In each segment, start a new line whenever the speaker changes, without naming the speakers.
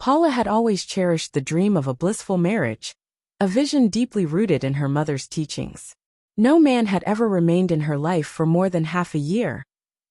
Paula had always cherished the dream of a blissful marriage, a vision deeply rooted in her mother's teachings. No man had ever remained in her life for more than half a year,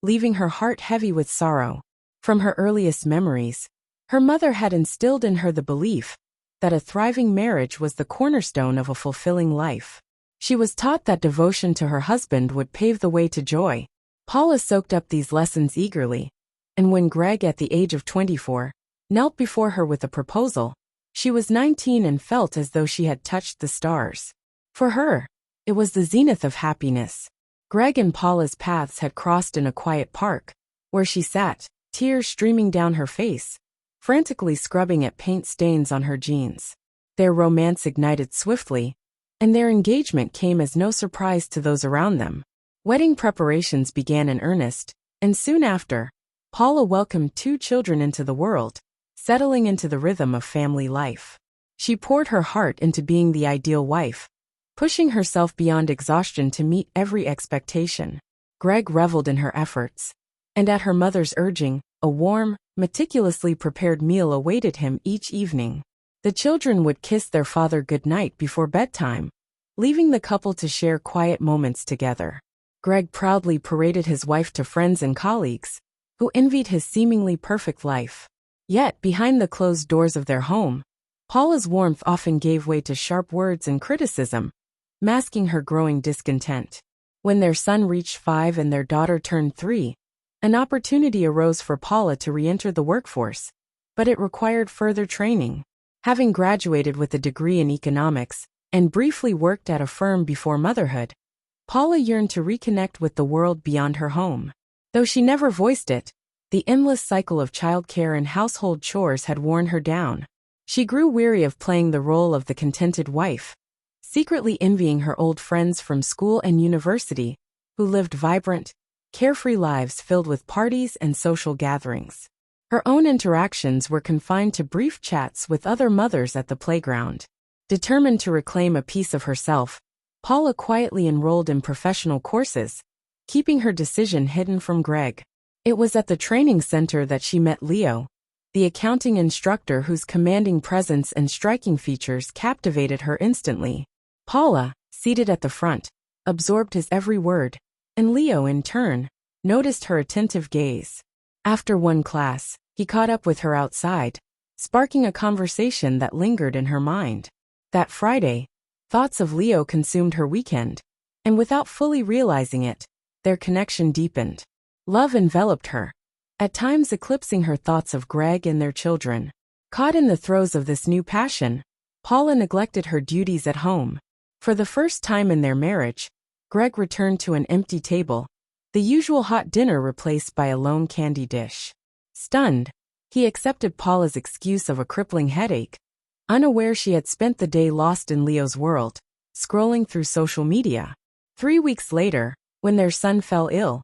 leaving her heart heavy with sorrow. From her earliest memories, her mother had instilled in her the belief that a thriving marriage was the cornerstone of a fulfilling life. She was taught that devotion to her husband would pave the way to joy. Paula soaked up these lessons eagerly, and when Greg, at the age of 24, knelt before her with a proposal, she was 19 and felt as though she had touched the stars. For her, it was the zenith of happiness. Greg and Paula's paths had crossed in a quiet park, where she sat, tears streaming down her face, frantically scrubbing at paint stains on her jeans. Their romance ignited swiftly, and their engagement came as no surprise to those around them. Wedding preparations began in earnest, and soon after, Paula welcomed 2 children into the world, settling into the rhythm of family life. She poured her heart into being the ideal wife, pushing herself beyond exhaustion to meet every expectation. Greg reveled in her efforts, and at her mother's urging, a warm, meticulously prepared meal awaited him each evening. The children would kiss their father goodnight before bedtime, leaving the couple to share quiet moments together. Greg proudly paraded his wife to friends and colleagues, who envied his seemingly perfect life. Yet, behind the closed doors of their home, Paula's warmth often gave way to sharp words and criticism, masking her growing discontent. When their son reached 5 and their daughter turned 3, an opportunity arose for Paula to re-enter the workforce, but it required further training. Having graduated with a degree in economics and briefly worked at a firm before motherhood, Paula yearned to reconnect with the world beyond her home. Though she never voiced it, the endless cycle of childcare and household chores had worn her down. She grew weary of playing the role of the contented wife, secretly envying her old friends from school and university, who lived vibrant, carefree lives filled with parties and social gatherings. Her own interactions were confined to brief chats with other mothers at the playground. Determined to reclaim a piece of herself, Paula quietly enrolled in professional courses, keeping her decision hidden from Greg. It was at the training center that she met Leo, the accounting instructor whose commanding presence and striking features captivated her instantly. Paula, seated at the front, absorbed his every word, and Leo, in turn, noticed her attentive gaze. After one class, he caught up with her outside, sparking a conversation that lingered in her mind. That Friday, thoughts of Leo consumed her weekend, and without fully realizing it, their connection deepened. Love enveloped her, at times eclipsing her thoughts of Greg and their children. Caught in the throes of this new passion, Paula neglected her duties at home. For the first time in their marriage, Greg returned to an empty table, the usual hot dinner replaced by a lone candy dish. Stunned, he accepted Paula's excuse of a crippling headache, unaware she had spent the day lost in Leo's world, scrolling through social media. 3 weeks later, when their son fell ill,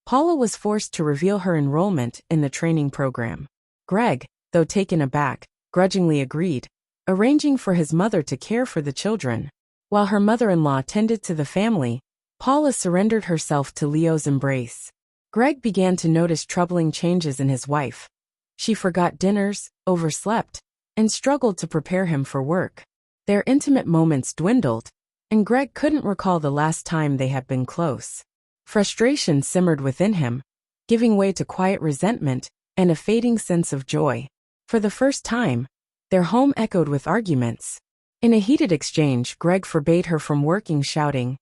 Paula was forced to reveal her enrollment in the training program. Greg, though taken aback, grudgingly agreed, arranging for his mother to care for the children. While her mother-in-law tended to the family, Paula surrendered herself to Leo's embrace. Greg began to notice troubling changes in his wife. She forgot dinners, overslept, and struggled to prepare him for work. Their intimate moments dwindled, and Greg couldn't recall the last time they had been close. Frustration simmered within him, giving way to quiet resentment and a fading sense of joy. For the first time, their home echoed with arguments. In a heated exchange, Greg forbade her from working, shouting,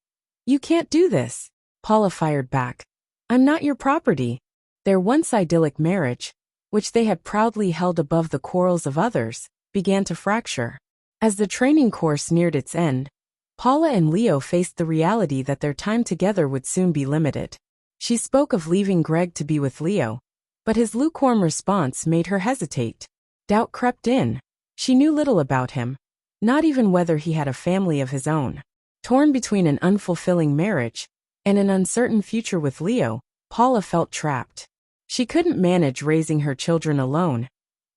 "You can't do this." Paula fired back, "I'm not your property." Their once idyllic marriage, which they had proudly held above the quarrels of others, began to fracture. As the training course neared its end, Paula and Leo faced the reality that their time together would soon be limited. She spoke of leaving Greg to be with Leo, but his lukewarm response made her hesitate. Doubt crept in. She knew little about him, not even whether he had a family of his own. Torn between an unfulfilling marriage and an uncertain future with Leo, Paula felt trapped. She couldn't manage raising her children alone,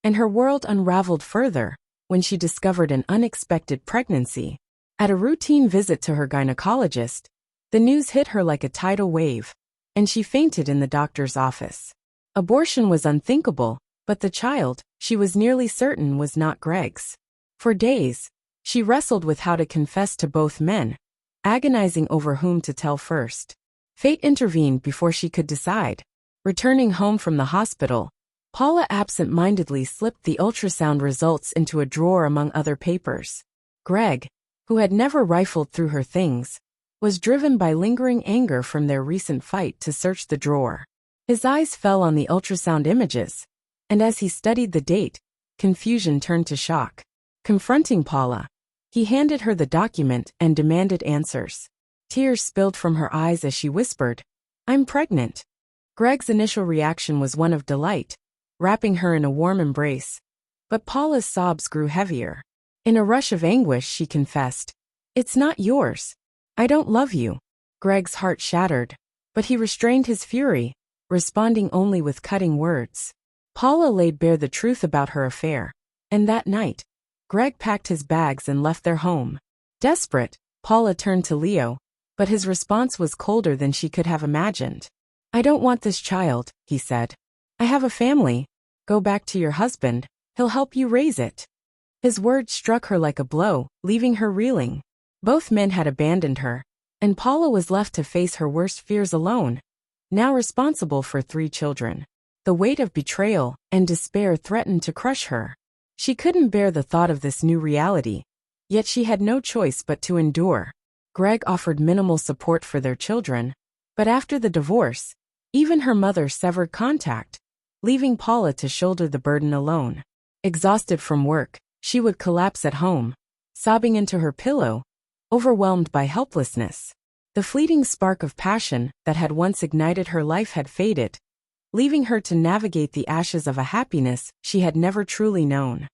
and her world unraveled further when she discovered an unexpected pregnancy. At a routine visit to her gynecologist, the news hit her like a tidal wave, and she fainted in the doctor's office. Abortion was unthinkable, but the child, she was nearly certain was not Greg's. For days, she wrestled with how to confess to both men, agonizing over whom to tell first. Fate intervened before she could decide. Returning home from the hospital, Paula absent-mindedly slipped the ultrasound results into a drawer among other papers. Greg, who had never rifled through her things, was driven by lingering anger from their recent fight to search the drawer. His eyes fell on the ultrasound images, and as he studied the date, confusion turned to shock. Confronting Paula, he handed her the document and demanded answers. Tears spilled from her eyes as she whispered, "I'm pregnant." Greg's initial reaction was one of delight, wrapping her in a warm embrace. But Paula's sobs grew heavier. In a rush of anguish, she confessed, "It's not yours. I don't love you." Greg's heart shattered, but he restrained his fury, responding only with cutting words. Paula laid bare the truth about her affair, and that night, Greg packed his bags and left their home. Desperate, Paula turned to Leo, but his response was colder than she could have imagined. "I don't want this child," he said. "I have a family. Go back to your husband, he'll help you raise it." His words struck her like a blow, leaving her reeling. Both men had abandoned her, and Paula was left to face her worst fears alone, now responsible for 3 children. The weight of betrayal and despair threatened to crush her. She couldn't bear the thought of this new reality, yet she had no choice but to endure. Greg offered minimal support for their children, but after the divorce, even her mother severed contact, leaving Paula to shoulder the burden alone. Exhausted from work, she would collapse at home, sobbing into her pillow, overwhelmed by helplessness. The fleeting spark of passion that had once ignited her life had faded, leaving her to navigate the ashes of a happiness she had never truly known.